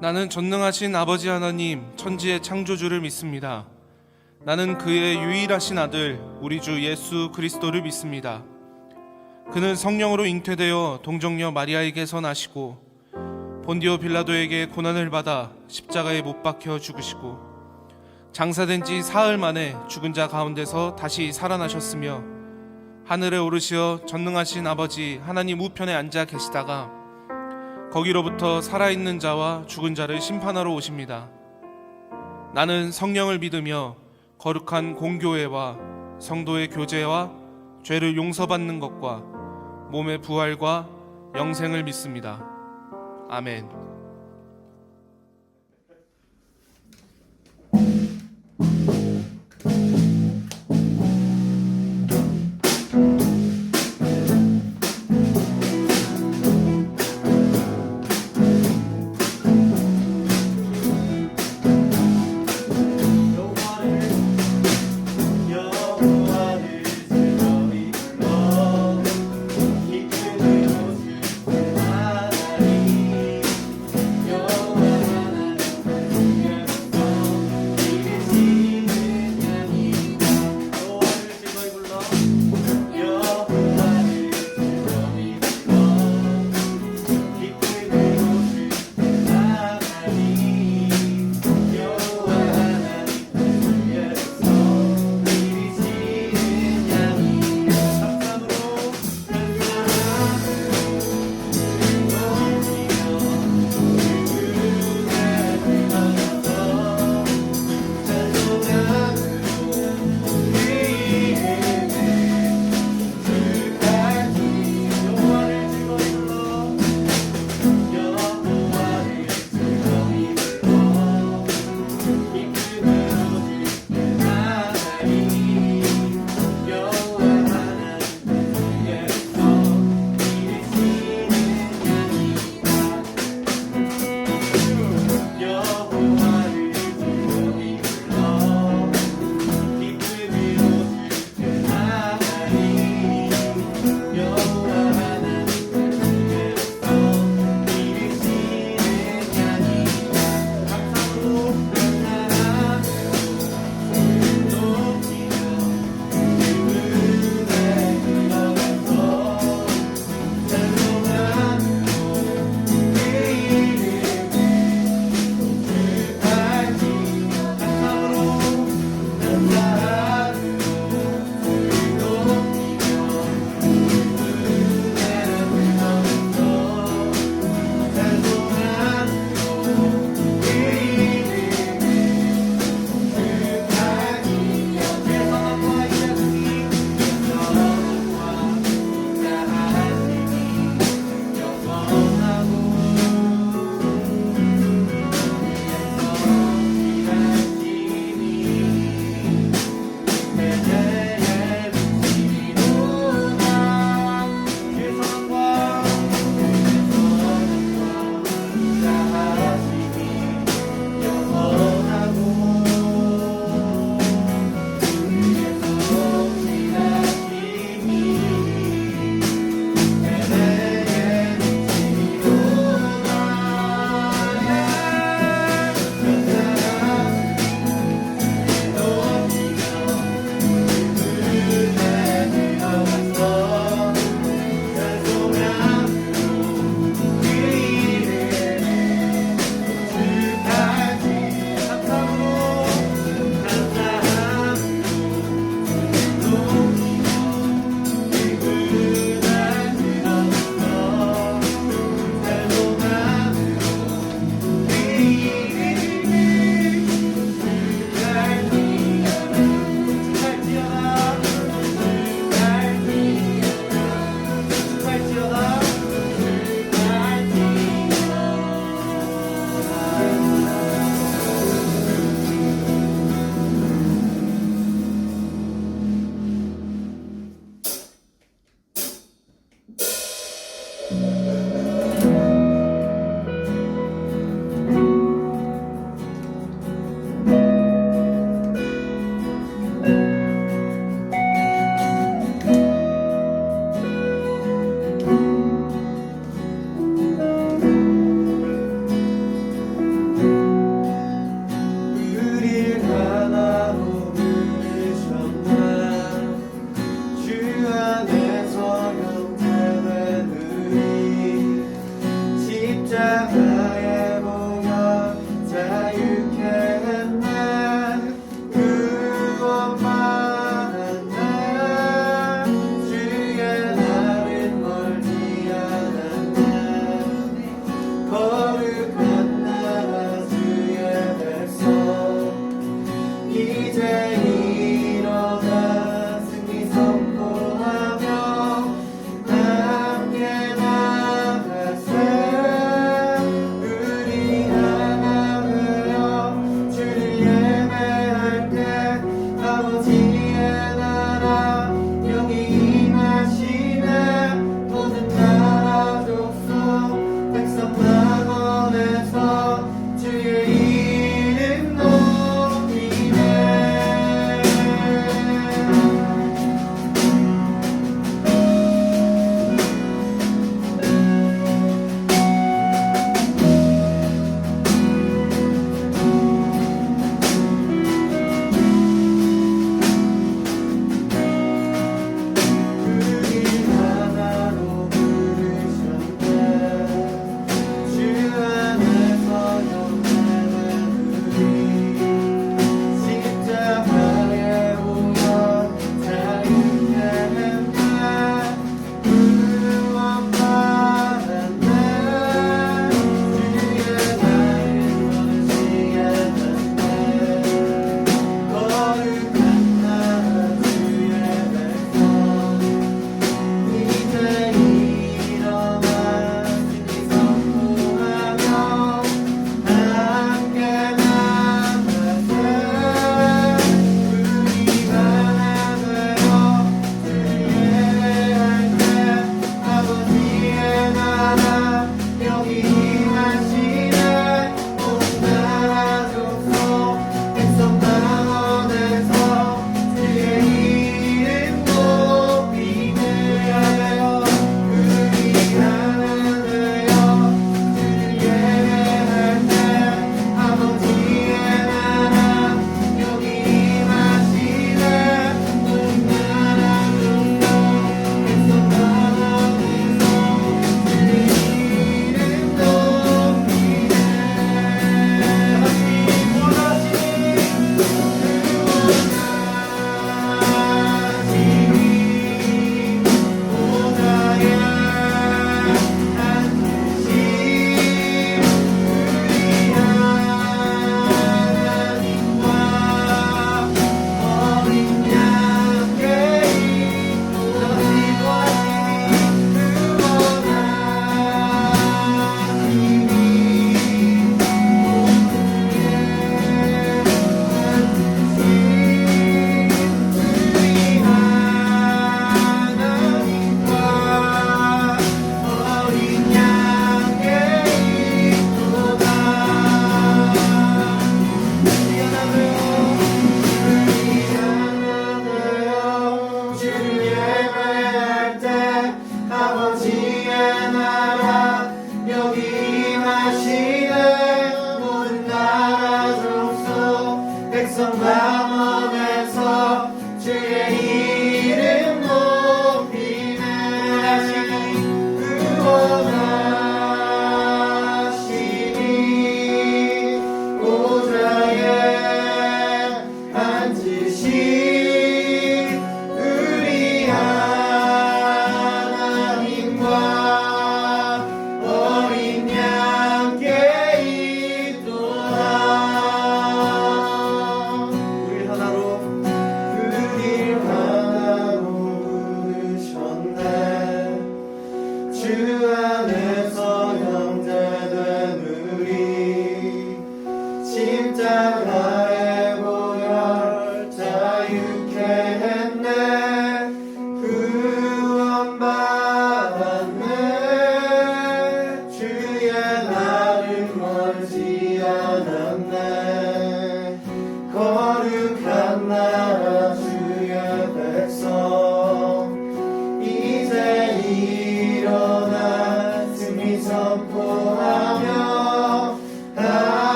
나는 전능하신 아버지 하나님, 천지의 창조주를 믿습니다. 나는 그의 유일하신 아들, 우리 주 예수 그리스도를 믿습니다. 그는 성령으로 잉태되어 동정녀 마리아에게서 나시고 본디오 빌라도에게 고난을 받아 십자가에 못 박혀 죽으시고 장사된 지 사흘 만에 죽은 자 가운데서 다시 살아나셨으며 하늘에 오르시어 전능하신 아버지 하나님 우편에 앉아 계시다가 거기로부터 살아있는 자와 죽은 자를 심판하러 오십니다. 나는 성령을 믿으며 거룩한 공교회와 성도의 교제와 죄를 용서받는 것과 몸의 부활과 영생을 믿습니다. 아멘.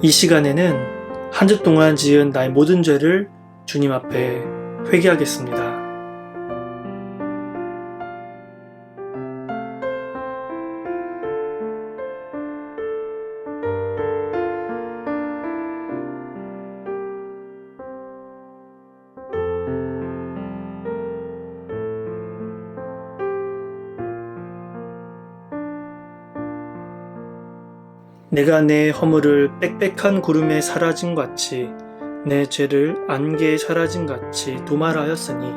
이 시간에는 한 주 동안 지은 나의 모든 죄를 주님 앞에 회개하겠습니다. 내가 내 허물을 빽빽한 구름에 사라진 같이 내 죄를 안개에 사라진 같이 도말하였으니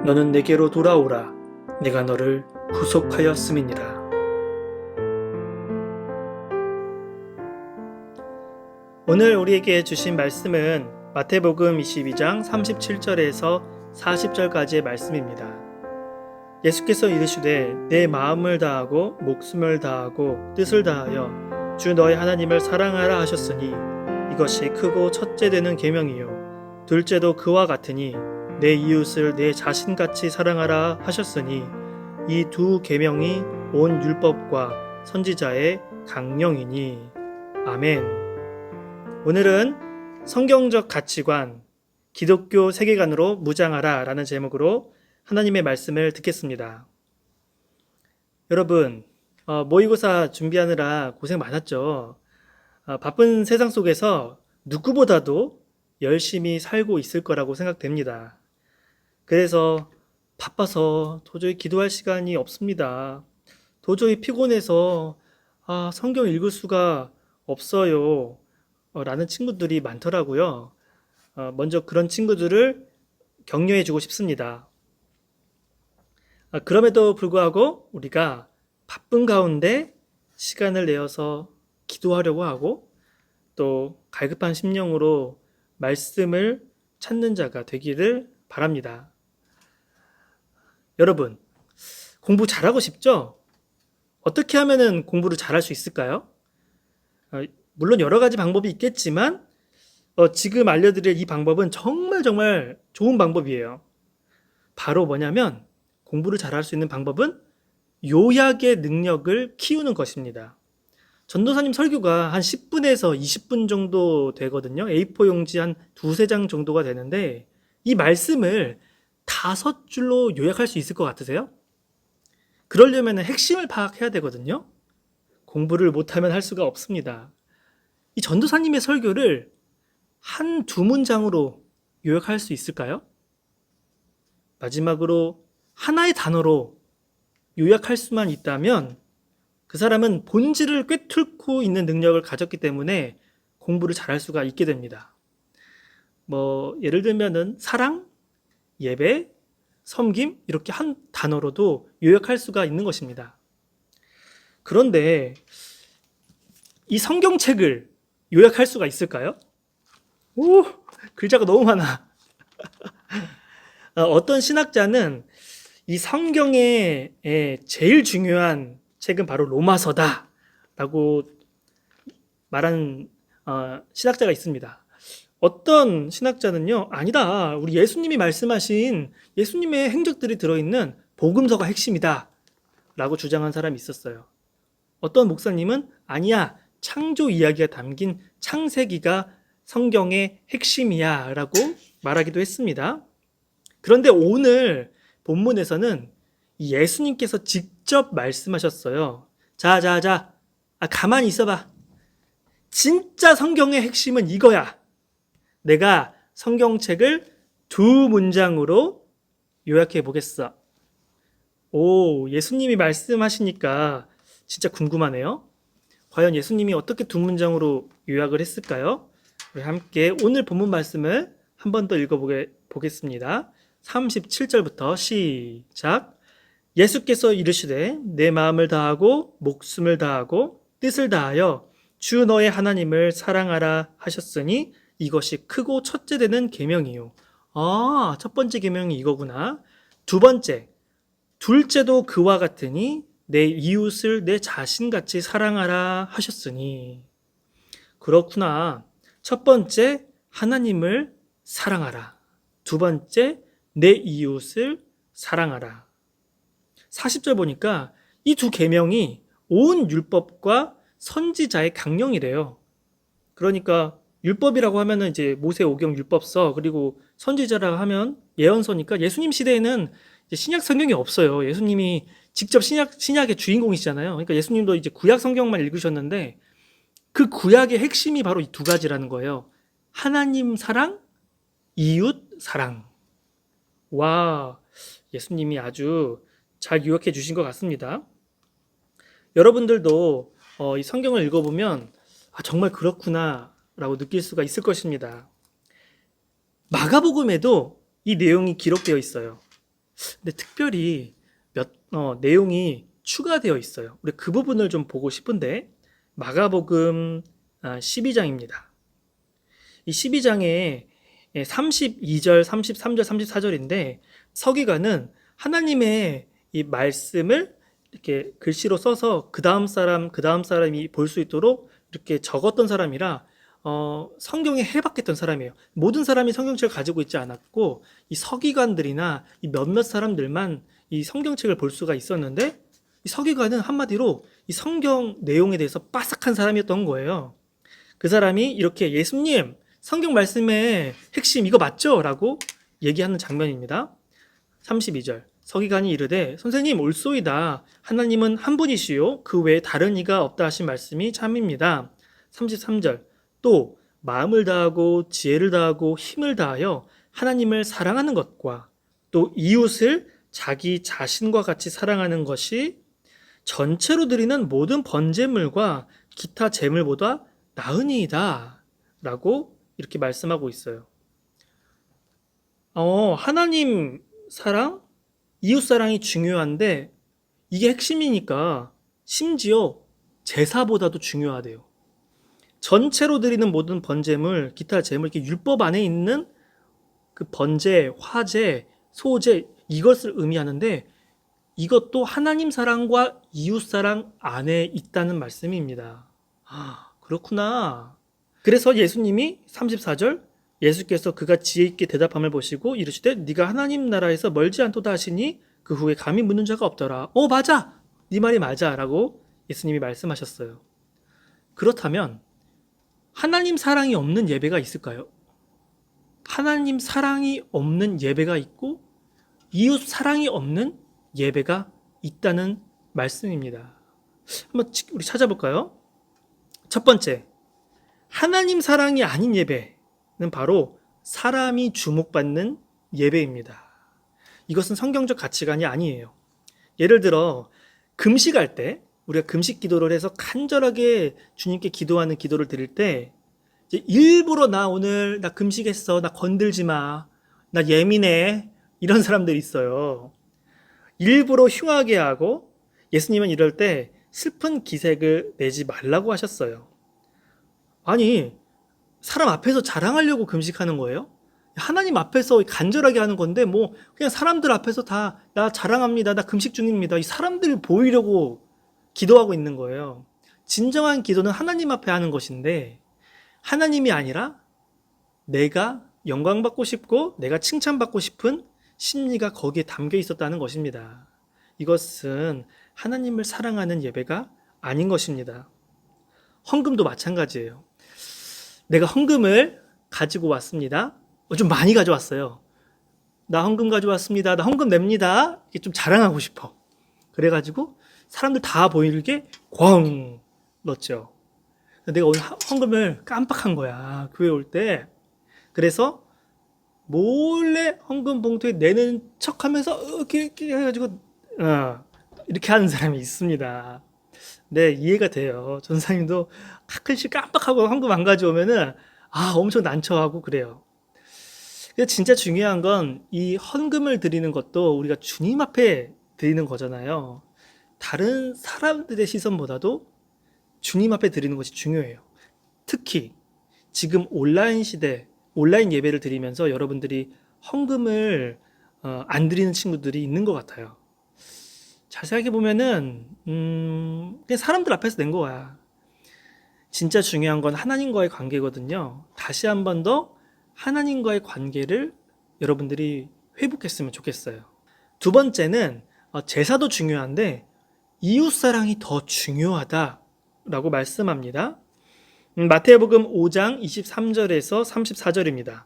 너는 내게로 돌아오라. 내가 너를 구속하였음이니라. 오늘 우리에게 주신 말씀은 마태복음 22장 37절에서 40절까지의 말씀입니다. 예수께서 이르시되 내 마음을 다하고 목숨을 다하고 뜻을 다하여 주 너의 하나님을 사랑하라 하셨으니 이것이 크고 첫째 되는 계명이요 둘째도 그와 같으니 내 이웃을 내 자신같이 사랑하라 하셨으니 이 두 계명이 온 율법과 선지자의 강령이니. 아멘. 오늘은 성경적 가치관, 기독교 세계관으로 무장하라 라는 제목으로 하나님의 말씀을 듣겠습니다. 여러분, 모의고사 준비하느라 고생 많았죠. 바쁜 세상 속에서 누구보다도 열심히 살고 있을 거라고 생각됩니다. 그래서 바빠서 도저히 기도할 시간이 없습니다. 도저히 피곤해서 성경 읽을 수가 없어요. 라는 친구들이 많더라고요. 먼저 그런 친구들을 격려해 주고 싶습니다. 그럼에도 불구하고 우리가 바쁜 가운데 시간을 내어서 기도하려고 하고 또 갈급한 심령으로 말씀을 찾는 자가 되기를 바랍니다. 여러분, 공부 잘하고 싶죠? 어떻게 하면 공부를 잘할 수 있을까요? 물론 여러 가지 방법이 있겠지만 지금 알려드릴 이 방법은 정말 좋은 방법이에요. 바로 뭐냐면 공부를 잘할 수 있는 방법은 요약의 능력을 키우는 것입니다. 전도사님 설교가 한 10분에서 20분 정도 되거든요. A4 용지 한 두세 장 정도가 되는데 이 말씀을 5줄로 요약할 수 있을 것 같으세요? 그러려면 핵심을 파악해야 되거든요. 공부를 못하면 할 수가 없습니다. 이 전도사님의 설교를 한 두 문장으로 요약할 수 있을까요? 마지막으로 하나의 단어로 요약할 수만 있다면 그 사람은 본질을 꿰뚫고 있는 능력을 가졌기 때문에 공부를 잘할 수가 있게 됩니다. 예를 들면은 사랑, 예배, 섬김 이렇게 한 단어로도 요약할 수가 있는 것입니다. 그런데 이 성경책을 요약할 수가 있을까요? 글자가 너무 많아. 어떤 신학자는 이 성경의 제일 중요한 책은 바로 로마서다 라고 말한 신학자가 있습니다. 어떤 신학자는요, 아니다, 우리 예수님이 말씀하신 예수님의 행적들이 들어있는 복음서가 핵심이다 라고 주장한 사람이 있었어요. 어떤 목사님은 아니야, 창조 이야기가 담긴 창세기가 성경의 핵심이야 라고 말하기도 했습니다. 그런데 오늘 본문에서는 예수님께서 직접 말씀하셨어요. 자, 가만히 있어봐. 진짜 성경의 핵심은 이거야. 내가 성경책을 두 문장으로 요약해 보겠어. 예수님이 말씀하시니까 진짜 궁금하네요. 과연 예수님이 어떻게 두 문장으로 요약을 했을까요? 우리 함께 오늘 본문 말씀을 한 번 더 읽어보겠습니다. 37절부터 시작. 예수께서 이르시되 내 마음을 다하고 목숨을 다하고 뜻을 다하여 주 너의 하나님을 사랑하라 하셨으니 이것이 크고 첫째 되는 계명이요. 첫 번째 계명이 이거구나. 두 번째, 둘째도 그와 같으니 내 이웃을 내 자신같이 사랑하라 하셨으니. 그렇구나. 첫 번째, 하나님을 사랑하라. 두 번째, 내 이웃을 사랑하라. 40절 보니까 이 두 계명이 온 율법과 선지자의 강령이래요. 그러니까 율법이라고 하면은 이제 모세오경 율법서, 그리고 선지자라고 하면 예언서니까 예수님 시대에는 이제 신약 성경이 없어요. 예수님이 직접 신약의 주인공이시잖아요. 그러니까 예수님도 이제 구약 성경만 읽으셨는데 그 구약의 핵심이 바로 이 두 가지라는 거예요. 하나님 사랑, 이웃 사랑. 와, 예수님이 아주 잘 요약해 주신 것 같습니다. 여러분들도 이 성경을 읽어보면 정말 그렇구나 라고 느낄 수가 있을 것입니다. 마가복음에도 이 내용이 기록되어 있어요. 근데 특별히 내용이 추가되어 있어요. 우리 그 부분을 좀 보고 싶은데, 마가복음 12장입니다. 이 12장에 32절, 33절, 34절인데 서기관은 하나님의 이 말씀을 이렇게 글씨로 써서 그 다음 사람이 볼 수 있도록 이렇게 적었던 사람이라 성경에 해박했던 사람이에요. 모든 사람이 성경책을 가지고 있지 않았고 이 서기관들이나 이 몇몇 사람들만 이 성경책을 볼 수가 있었는데, 이 서기관은 한마디로 이 성경 내용에 대해서 빠삭한 사람이었던 거예요. 그 사람이 이렇게 예수님 성경 말씀의 핵심 이거 맞죠? 라고 얘기하는 장면입니다. 32절 서기관이 이르되 선생님 옳소이다. 하나님은 한 분이시요 그 외에 다른 이가 없다 하신 말씀이 참입니다. 33절 또 마음을 다하고 지혜를 다하고 힘을 다하여 하나님을 사랑하는 것과 또 이웃을 자기 자신과 같이 사랑하는 것이 전체로 드리는 모든 번제물과 기타 제물보다 나으니이다 라고 이렇게 말씀하고 있어요. 하나님 사랑, 이웃 사랑이 중요한데 이게 핵심이니까 심지어 제사보다도 중요하대요. 전체로 드리는 모든 번제물, 기타 제물, 이렇게 율법 안에 있는 그 번제, 화제, 소제 이것을 의미하는데 이것도 하나님 사랑과 이웃 사랑 안에 있다는 말씀입니다. 그렇구나. 그래서 예수님이 34절 예수께서 그가 지혜 있게 대답함을 보시고 이르시되 네가 하나님 나라에서 멀지 않도다 하시니 그 후에 감히 묻는 자가 없더라. 맞아. 네 말이 맞아. 라고 예수님이 말씀하셨어요. 그렇다면 하나님 사랑이 없는 예배가 있을까요? 하나님 사랑이 없는 예배가 있고 이웃 사랑이 없는 예배가 있다는 말씀입니다. 한번 우리 찾아볼까요? 첫 번째, 하나님 사랑이 아닌 예배는 바로 사람이 주목받는 예배입니다. 이것은 성경적 가치관이 아니에요. 예를 들어 금식할 때 우리가 금식 기도를 해서 간절하게 주님께 기도하는 기도를 드릴 때 이제 일부러 오늘 나 금식했어, 나 건들지 마, 나 예민해, 이런 사람들이 있어요. 일부러 흉하게 하고 예수님은 이럴 때 슬픈 기색을 내지 말라고 하셨어요. 아니, 사람 앞에서 자랑하려고 금식하는 거예요? 하나님 앞에서 간절하게 하는 건데 그냥 사람들 앞에서 다 나 자랑합니다, 나 금식 중입니다, 이 사람들을 보이려고 기도하고 있는 거예요. 진정한 기도는 하나님 앞에 하는 것인데 하나님이 아니라 내가 영광받고 싶고 내가 칭찬받고 싶은 심리가 거기에 담겨 있었다는 것입니다. 이것은 하나님을 사랑하는 예배가 아닌 것입니다. 헌금도 마찬가지예요. 내가 헌금을 가지고 왔습니다. 좀 많이 가져왔어요. 나 헌금 가져왔습니다. 나 헌금 냅니다. 이게 좀 자랑하고 싶어. 그래가지고 사람들 다 보이게 꽝 넣었죠. 내가 오늘 헌금을 깜빡한 거야. 교회 올 때. 그래서 몰래 헌금 봉투에 내는 척하면서 이렇게 해가지고 이렇게 하는 사람이 있습니다. 네, 이해가 돼요. 전사님도 가끔씩 깜빡하고 헌금 안 가져오면은 엄청 난처하고 그래요. 진짜 중요한 건 이 헌금을 드리는 것도 우리가 주님 앞에 드리는 거잖아요. 다른 사람들의 시선보다도 주님 앞에 드리는 것이 중요해요. 특히 지금 온라인 시대, 온라인 예배를 드리면서 여러분들이 헌금을 안 드리는 친구들이 있는 것 같아요. 잘 생각해보면은 그냥 사람들 앞에서 낸 거야. 진짜 중요한 건 하나님과의 관계거든요. 다시 한 번 더 하나님과의 관계를 여러분들이 회복했으면 좋겠어요. 두 번째는 제사도 중요한데 이웃사랑이 더 중요하다라고 말씀합니다. 마태복음 5장 23절에서 34절입니다.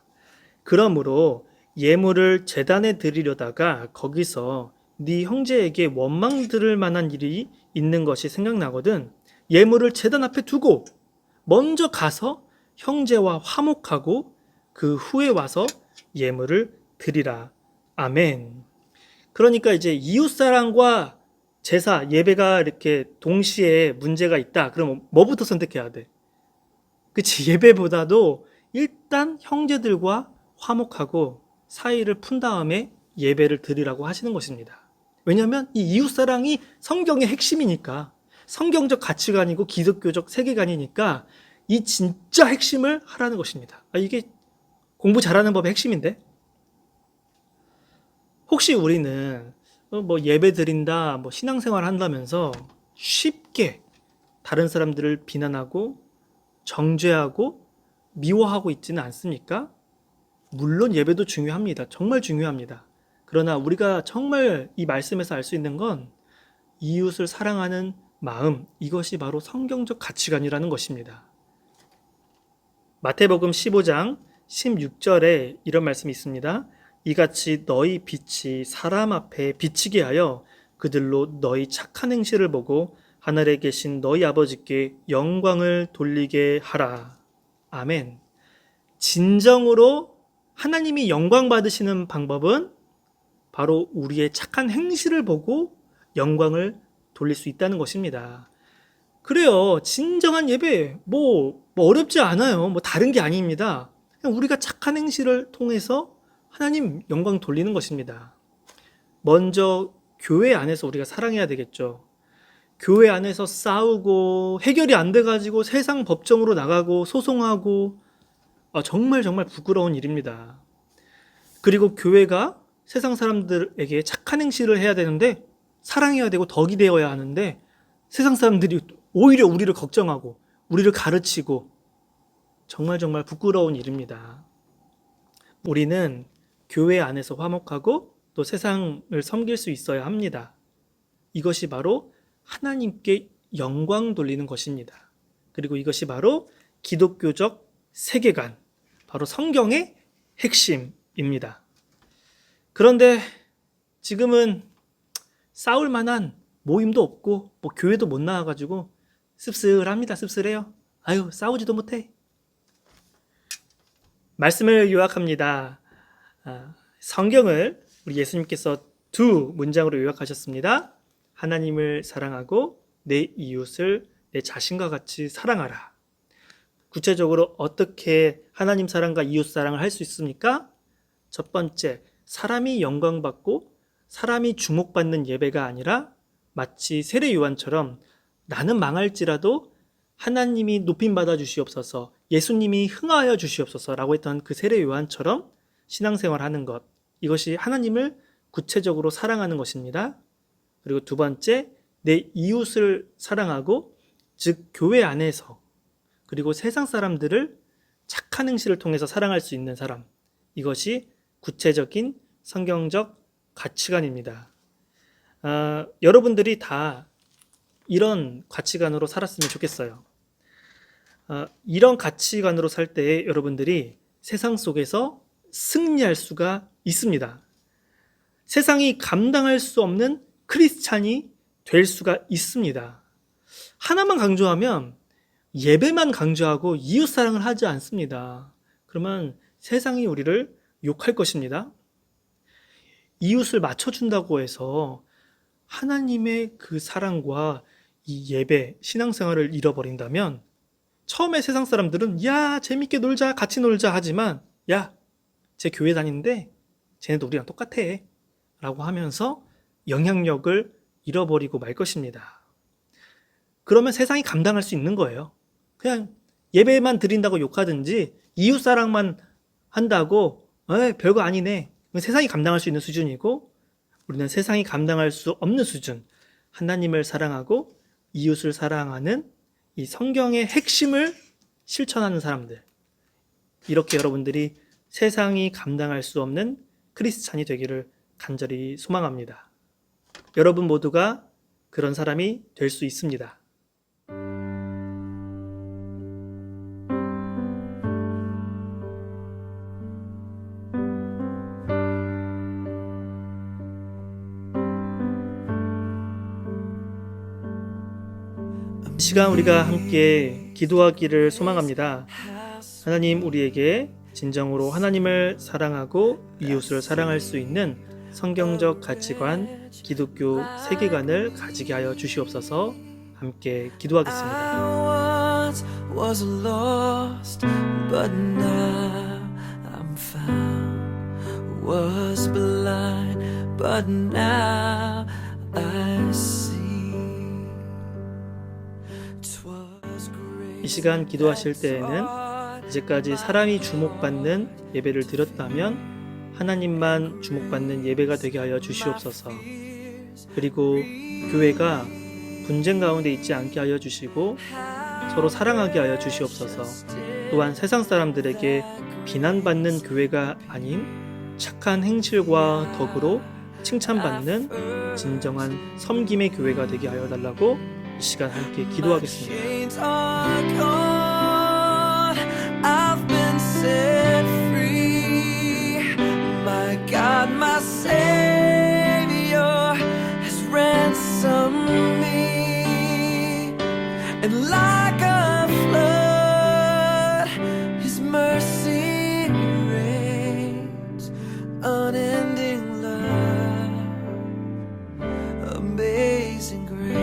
그러므로 예물을 제단에 드리려다가 거기서 네 형제에게 원망 들을 만한 일이 있는 것이 생각나거든 예물을 제단 앞에 두고 먼저 가서 형제와 화목하고 그 후에 와서 예물을 드리라. 아멘. 그러니까 이제 이웃사랑과 제사, 예배가 이렇게 동시에 문제가 있다. 그럼 뭐부터 선택해야 돼? 그치, 예배보다도 일단 형제들과 화목하고 사이를 푼 다음에 예배를 드리라고 하시는 것입니다. 왜냐하면 이 이웃사랑이 성경의 핵심이니까, 성경적 가치관이고 기독교적 세계관이니까 이 진짜 핵심을 하라는 것입니다. 이게 공부 잘하는 법의 핵심인데? 혹시 우리는 뭐 예배 드린다, 뭐 신앙생활 한다면서 쉽게 다른 사람들을 비난하고 정죄하고 미워하고 있지는 않습니까? 물론 예배도 중요합니다. 정말 중요합니다. 그러나 우리가 정말 이 말씀에서 알 수 있는 건 이웃을 사랑하는 마음, 이것이 바로 성경적 가치관이라는 것입니다. 마태복음 15장 16절에 이런 말씀이 있습니다. 이같이 너희 빛이 사람 앞에 비치게 하여 그들로 너희 착한 행실을 보고 하늘에 계신 너희 아버지께 영광을 돌리게 하라. 아멘. 진정으로 하나님이 영광 받으시는 방법은 바로 우리의 착한 행실을 보고 영광을 돌릴 수 있다는 것입니다. 그래요. 진정한 예배, 뭐 어렵지 않아요. 뭐 다른 게 아닙니다. 그냥 우리가 착한 행실을 통해서 하나님 영광 돌리는 것입니다. 먼저 교회 안에서 우리가 사랑해야 되겠죠. 교회 안에서 싸우고 해결이 안 돼가지고 세상 법정으로 나가고 소송하고 정말 부끄러운 일입니다. 그리고 교회가 세상 사람들에게 착한 행실을 해야 되는데 사랑해야 되고 덕이 되어야 하는데 세상 사람들이 오히려 우리를 걱정하고 우리를 가르치고 정말 부끄러운 일입니다. 우리는 교회 안에서 화목하고 또 세상을 섬길 수 있어야 합니다. 이것이 바로 하나님께 영광 돌리는 것입니다. 그리고 이것이 바로 기독교적 세계관, 바로 성경의 핵심입니다. 그런데 지금은 싸울 만한 모임도 없고 뭐 교회도 못 나와가지고 씁쓸합니다. 씁쓸해요. 아유, 싸우지도 못해. 말씀을 요약합니다. 성경을 우리 예수님께서 두 문장으로 요약하셨습니다. 하나님을 사랑하고 내 이웃을 내 자신과 같이 사랑하라. 구체적으로 어떻게 하나님 사랑과 이웃 사랑을 할 수 있습니까? 첫 번째, 사람이 영광받고 사람이 주목받는 예배가 아니라 마치 세례 요한처럼 나는 망할지라도 하나님이 높임받아 주시옵소서, 예수님이 흥하여 주시옵소서라고 했던 그 세례 요한처럼 신앙생활하는 것, 이것이 하나님을 구체적으로 사랑하는 것입니다. 그리고 두 번째, 내 이웃을 사랑하고, 즉 교회 안에서 그리고 세상 사람들을 착한 행실을 통해서 사랑할 수 있는 사람, 이것이 구체적인 성경적 가치관입니다. 여러분들이 다 이런 가치관으로 살았으면 좋겠어요. 이런 가치관으로 살 때 여러분들이 세상 속에서 승리할 수가 있습니다. 세상이 감당할 수 없는 크리스찬이 될 수가 있습니다. 하나만 강조하면 예배만 강조하고 이웃사랑을 하지 않습니다. 그러면 세상이 우리를 욕할 것입니다. 이웃을 맞춰준다고 해서 하나님의 그 사랑과 이 예배, 신앙생활을 잃어버린다면 처음에 세상 사람들은 야, 재밌게 놀자, 같이 놀자 하지만 야, 쟤 교회 다니는데 쟤네도 우리랑 똑같아 라고 하면서 영향력을 잃어버리고 말 것입니다. 그러면 세상이 감당할 수 있는 거예요. 그냥 예배만 드린다고 욕하든지 이웃사랑만 한다고 별거 아니네, 세상이 감당할 수 있는 수준이고, 우리는 세상이 감당할 수 없는 수준, 하나님을 사랑하고 이웃을 사랑하는 이 성경의 핵심을 실천하는 사람들, 이렇게 여러분들이 세상이 감당할 수 없는 크리스찬이 되기를 간절히 소망합니다. 여러분 모두가 그런 사람이 될 수 있습니다. 이 시간 우리가 함께 기도하기를 소망합니다. 하나님, 우리에게 진정으로 하나님을 사랑하고 이웃을 사랑할 수 있는 성경적 가치관, 기독교 세계관을 가지게 하여 주시옵소서. 함께 기도하겠습니다. I once was lost, but now I'm found. Was blind, but now I see. 'Twas 이 grace 시간 기도하실 때에는 이제까지 사람이 주목받는 예배를 드렸다면 하나님만 주목받는 예배가 되게 하여 주시옵소서. 그리고 교회가 분쟁 가운데 있지 않게 하여 주시고 서로 사랑하게 하여 주시옵소서. 또한 세상 사람들에게 비난받는 교회가 아닌 착한 행실과 덕으로 칭찬받는 진정한 섬김의 교회가 되게 하여 달라고 이 시간 함께 기도하겠습니다. chains are gone. I've been set free. My God, my Savior has ransomed me. And like a flood, His mercy reigns. Unending love, amazing grace.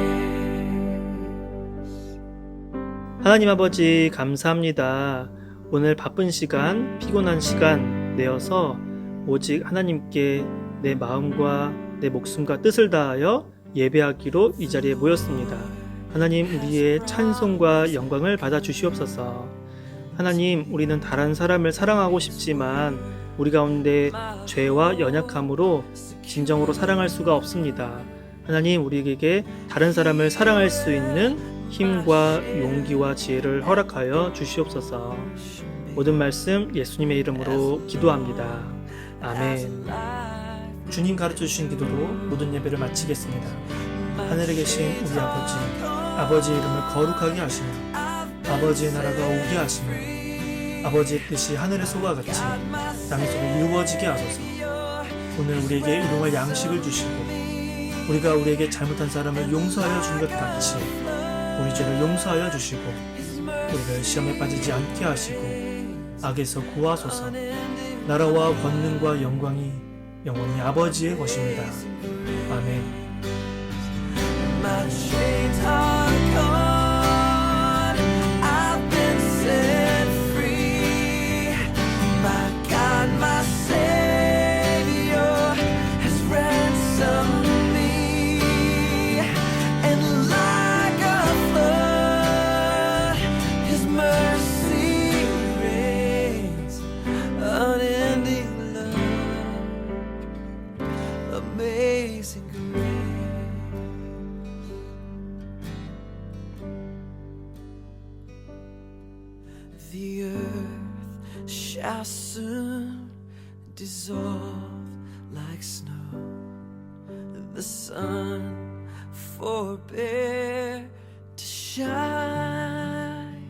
하나님 아버지 감사합니다. 오늘 바쁜 시간, 피곤한 시간 내어서 오직 하나님께 내 마음과 내 목숨과 뜻을 다하여 예배하기로 이 자리에 모였습니다. 하나님, 우리의 찬송과 영광을 받아 주시옵소서. 하나님, 우리는 다른 사람을 사랑하고 싶지만 우리 가운데 죄와 연약함으로 진정으로 사랑할 수가 없습니다. 하나님, 우리에게 다른 사람을 사랑할 수 있는 힘과 용기와 지혜를 허락하여 주시옵소서. 모든 말씀 예수님의 이름으로 기도합니다. 아멘. 주님 가르쳐 주신 기도로 모든 예배를 마치겠습니다. 하늘에 계신 우리 아버지, 아버지의 이름을 거룩하게 하시며 아버지의 나라가 오게 하시며 아버지의 뜻이 하늘에서와 같이 땅에서도 이루어지게 하소서. 오늘 우리에게 일용할 양식을 주시고 우리가 우리에게 잘못한 사람을 용서하여 준 것 같이 우리 죄를 용서하여 주시고 우리를 시험에 빠지지 않게 하시고 악에서 구하소서. 나라와 권능과 영광이 영원히 아버지의 것입니다. 아멘. My chains are gone. I've been set free. My God, my Savior has ransomed me. And like a flood, His mercy reigns. Unending love, amazing grace. The earth shall soon dissolve like snow. The sun forbear to shine.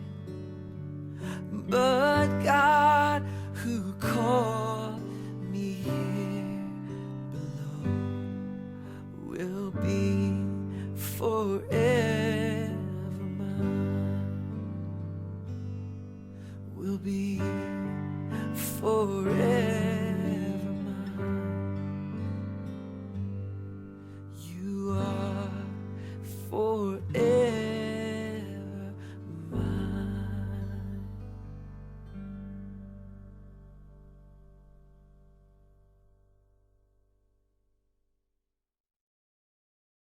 But God, who called me here below, will be forever.